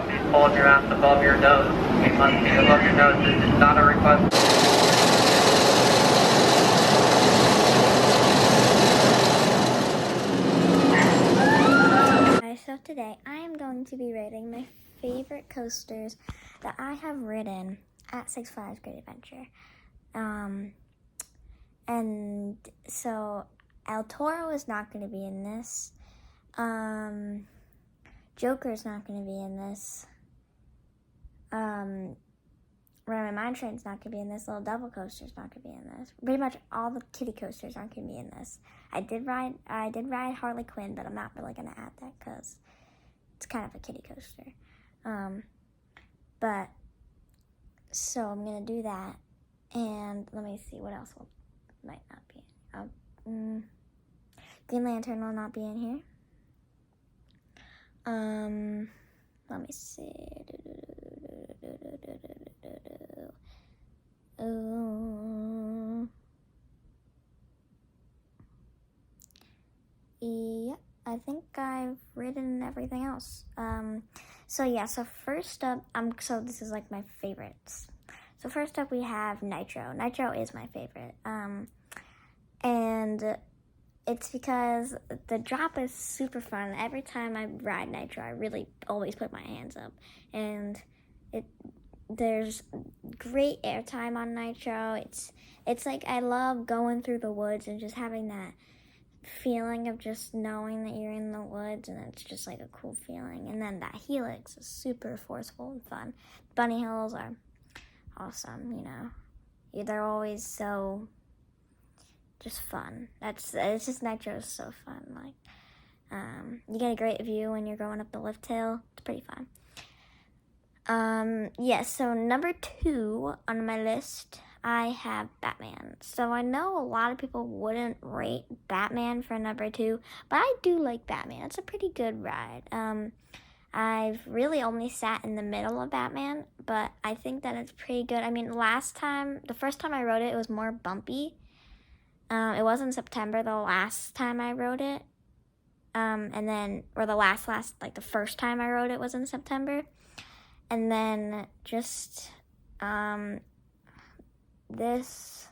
please hold your ass above your nose. We must be above your nose. This is not a request. So today I am going to be rating my favorite coasters that I have ridden at Six Flags Great Adventure. And so El Toro is not going to be in this. Joker is not going to be in this. Runaway Mine Train's not going to be in this. Little Devil Coaster's not going to be in this. Pretty much all the kiddie coasters aren't going to be in this. I did ride Harley Quinn, but I'm not really going to add that because it's kind of a kiddie coaster. But so I'm going to do that. And let me see what else might not be in. Green Lantern will not be in here. Let me see. Yeah, I think I've written everything else. So first up, so this is like my favorites. So first up we have Nitro. Nitro is my favorite. And it's because the drop is super fun. Every time I ride Nitro, I really always put my hands up. And there's great airtime on Nitro. It's like I love going through the woods and just having that feeling of just knowing that you're in the woods, and it's just like a cool feeling. And then that helix is super forceful and fun. Bunny hills are awesome, you know. They're always so just fun. It's just Nitro is so fun. Like, you get a great view when you're going up the lift hill. It's pretty fun. So number 2 on my list, I have Batman. So I know a lot of people wouldn't rate Batman for number 2, but I do like Batman. It's a pretty good ride. I've really only sat in the middle of Batman, but I think that it's pretty good. I mean, the first time I rode it, it was more bumpy. It was in September the last time I rode it. The first time I rode it was in September. And then just, this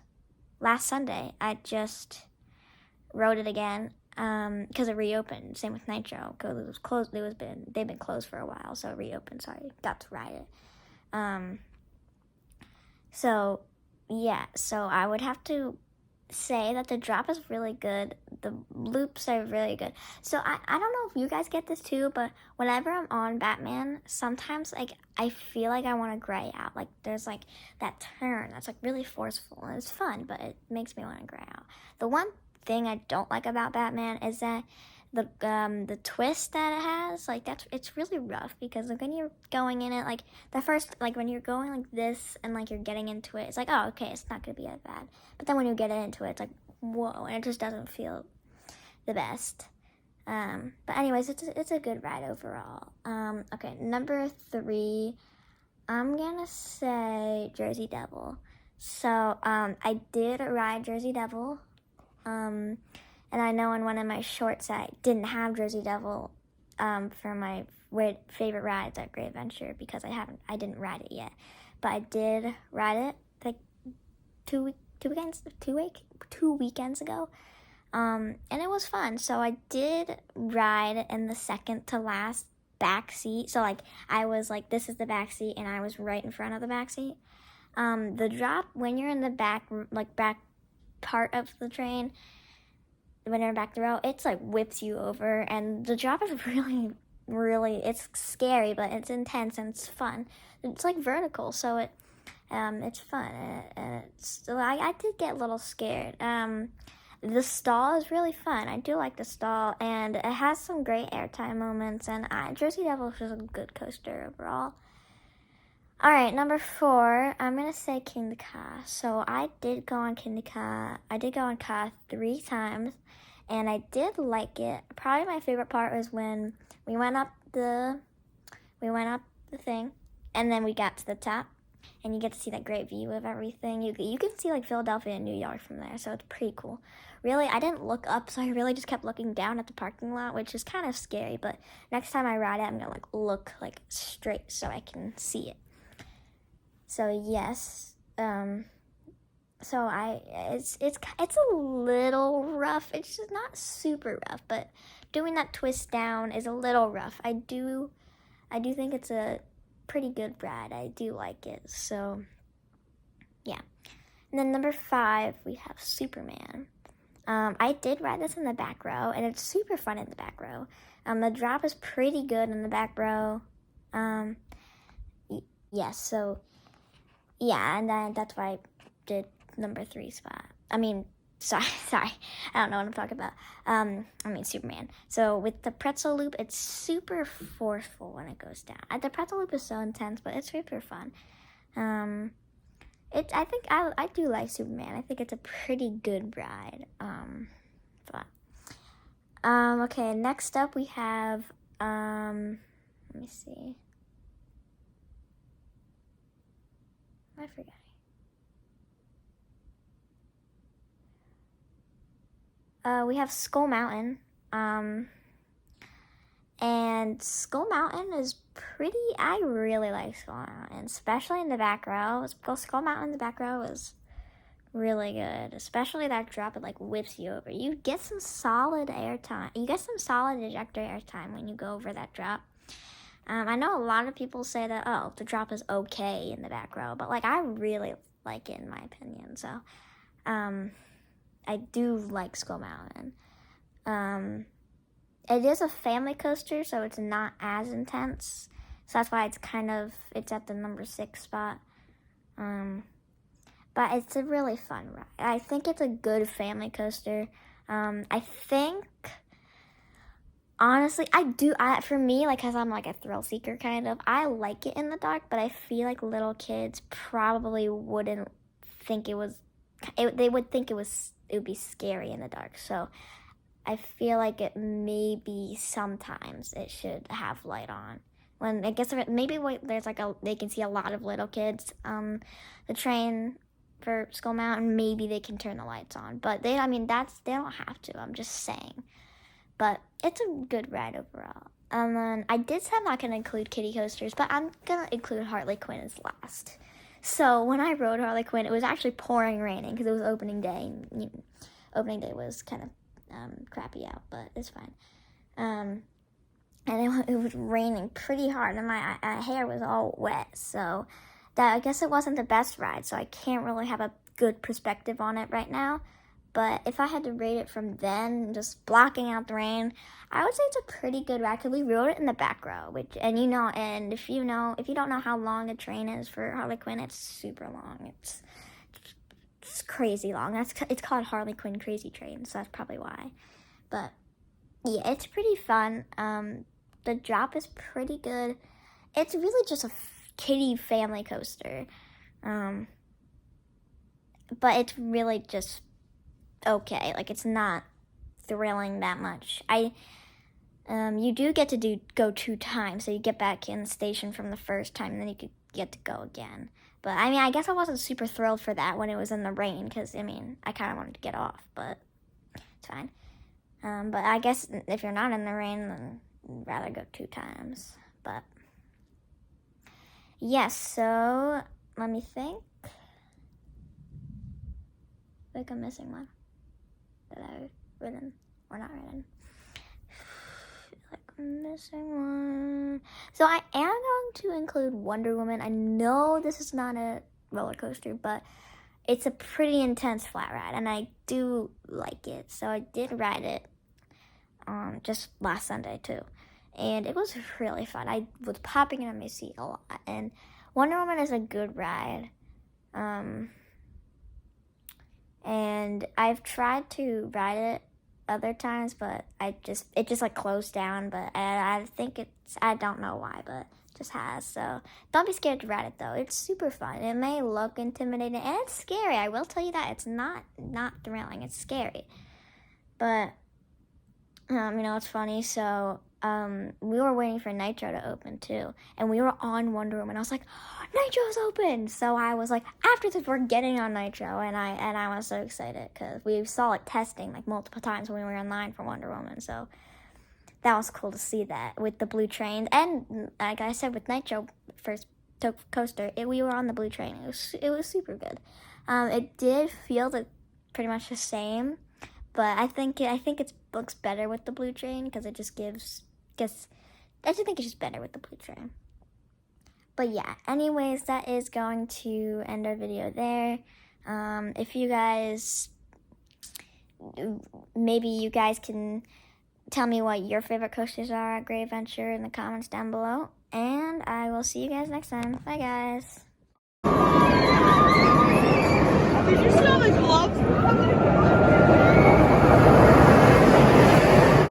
last Sunday, I just rode it again, because it reopened. Same with Nitro, because it was closed. They've been closed for a while, so it reopened, so I got to ride it. So I would have to say that the drop is really good. The loops are really good. So I don't know if you guys get this too, but whenever I'm on Batman, sometimes like I feel like I want to gray out. Like there's like that turn that's like really forceful and it's fun, but it makes me want to gray out. The one thing I don't like about Batman is that the twist that it has, like it's really rough, because like when you're going in it, like when you're going like this and like you're getting into it, it's like, oh, okay, it's not gonna be that bad. But then when you get into it, it's like, whoa, and it just doesn't feel the best. But anyways, it's a good ride overall. Okay, number 3, I'm gonna say Jersey Devil. So I did ride Jersey Devil. And I know in one of my shorts I didn't have Jersey Devil for my favorite rides at Great Adventure, because I didn't ride it yet. But I did ride it like two weekends ago. And it was fun. So I did ride in the second to last back seat. So like I was like, this is the back seat, and I was right in front of the back seat. The drop, when you're in the back part of the train, when you're back the row, it's like whips you over, and the drop is really, really, it's scary, but it's intense and it's fun. It's like vertical, so it's fun, and I did get a little scared. The stall is really fun. I do like the stall, and it has some great airtime moments, and Jersey Devil is just a good coaster overall. All right, number 4, I'm going to say Kingda Ka. So I did go on Kingda Ka. I did go on Ka 3 times, and I did like it. Probably my favorite part was when we went up the thing, and then we got to the top. and you get to see that great view of everything. You can see like Philadelphia and New York from there, so it's pretty cool. Really, I didn't look up, so I really just kept looking down at the parking lot, which is kind of scary, but next time I ride it, I'm gonna look straight so I can see it. So yes, it's a little rough. It's just not super rough, but doing that twist down is a little rough. I do think it's a pretty good ride. I do like it. So yeah. And then number 5, we have Superman. I did ride this in the back row, and it's super fun in the back row. The drop is pretty good in the back row. Yes, so yeah, and then that's why I did number 3 spot. Sorry, I don't know what I'm talking about. Superman. So with the pretzel loop, it's super forceful when it goes down. The pretzel loop is so intense, but it's super fun. I think I do like Superman. I think it's a pretty good ride. Okay, next up we have, let me see. I forgot. We have Skull Mountain. And Skull Mountain is I really like Skull Mountain, especially in the back row. Skull Mountain in the back row is really good, especially that drop. It whips you over. You get some solid air time. You get some solid ejector air time when you go over that drop. I know a lot of people say that, oh, the drop is okay in the back row, but I really like it in my opinion. So I do like Skull Mountain. It is a family coaster, so it's not as intense. So that's why it's at the number 6 spot. But it's a really fun ride. I think it's a good family coaster. I think, honestly, for me, because I'm a thrill seeker kind of, I like it in the dark, but I feel like little kids probably wouldn't think they would think it would be scary in the dark. So I feel like it maybe sometimes it should have light on. When I guess maybe there's they can see a lot of little kids the train for Skull Mountain, maybe they can turn the lights on. But they don't have to. I'm just saying. But it's a good ride overall. And then I did say I'm not gonna include kiddie coasters, but I'm gonna include Harley Quinn as last. So when I rode Harley Quinn, it was actually pouring raining because it was opening day. And, opening day was kind of crappy out, but it's fine. And it was raining pretty hard, and my hair was all wet, so I guess it wasn't the best ride, so I can't really have a good perspective on it right now. But if I had to rate it from then, just blocking out the rain, I would say it's a pretty good ride because we rode it in the back row, and if you don't know how long a train is for Harley Quinn, it's super long. It's crazy long. It's called Harley Quinn Crazy Train, so that's probably why. But yeah, it's pretty fun. The drop is pretty good. It's really just a kiddie family coaster, but it's really just okay. It's not thrilling that much. You do get to go 2 times, so you get back in the station from the first time, and then you could get to go again. But, I guess I wasn't super thrilled for that when it was in the rain, because, I kind of wanted to get off, but it's fine. But I guess if you're not in the rain, then I'd rather go 2 times. But, yes, so, let me think. I think I'm missing one that I've ridden, or not ridden. I'm missing one. So I am going to include Wonder Woman. I know this is not a roller coaster, but it's a pretty intense flat ride, and I do like it. So I did ride it just last Sunday too, and it was really fun. I was popping in my seat a lot, and Wonder Woman is a good ride. And I've tried to ride it other times, but it just closed down, but I think I don't know why, but it just has. So don't be scared to ride it though. It's super fun. It may look intimidating, and it's scary. I will tell you that. It's not thrilling. It's scary, but it's funny. So we were waiting for Nitro to open too, and we were on Wonder Woman. I was like, Nitro's open! So I was like, after this, we're getting on Nitro, and I was so excited because we saw it testing like multiple times when we were in line for Wonder Woman. So that was cool to see that with the blue train, and like I said, with Nitro first coaster, we were on the blue train. It was super good. It did feel pretty much the same, but I think it looks better with the blue train because it just I just think it's just better with the blue train. But yeah, anyways, that is going to end our video there. If you guys, maybe you guys can tell me what your favorite coasters are at Great Adventure in the comments down below. And I will see you guys next time. Bye, guys. Did you see all the gloves?